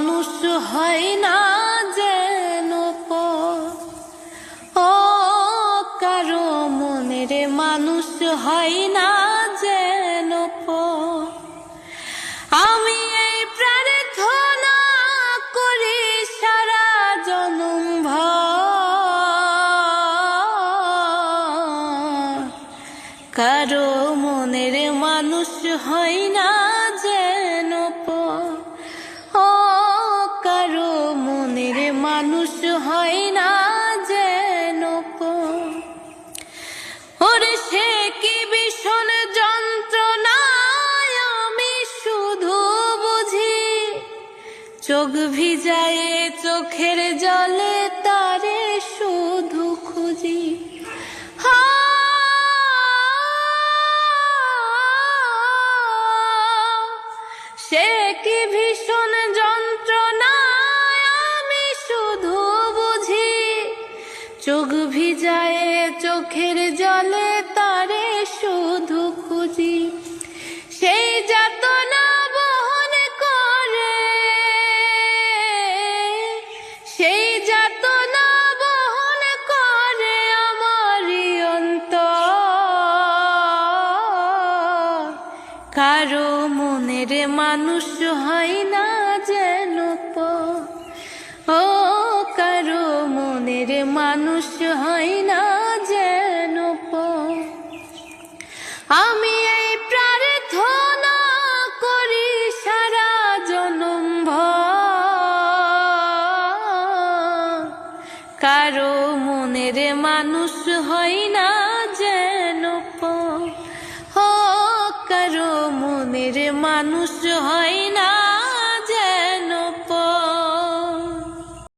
মানুষ হয় না যেন ও কারো মনের মানুষ হয় না যেন আমি এই প্রার্থনা করি সারা জনম ভর কারো মনের মানুষ হয় না যেন ও কারো মনের মানুষ হয় না যেন ওরে সে কি ভীষণ যন্ত্রণায় আমি শুধু বুঝি চোখ ভিজায় চোখের জলে তারে শুধু খুঁজি সে কি ভীষণ যন্ত্রণায় আমি শুধু বুঝি চোখ ভিজায় চোখের জলে তারে শুধু খুঁজি সেই যাতনা বহন করে সেই যাতনা বহন করে আমারই অন্তর কারো মনের মানুষ হয় না যেন ও কারো মনের মানুষ হয় না যেন আমি এই প্রার্থনা করি সারা জনম ভর কারো মনের মানুষ হয় না যেন ও কারো মনের মানুষ হয় না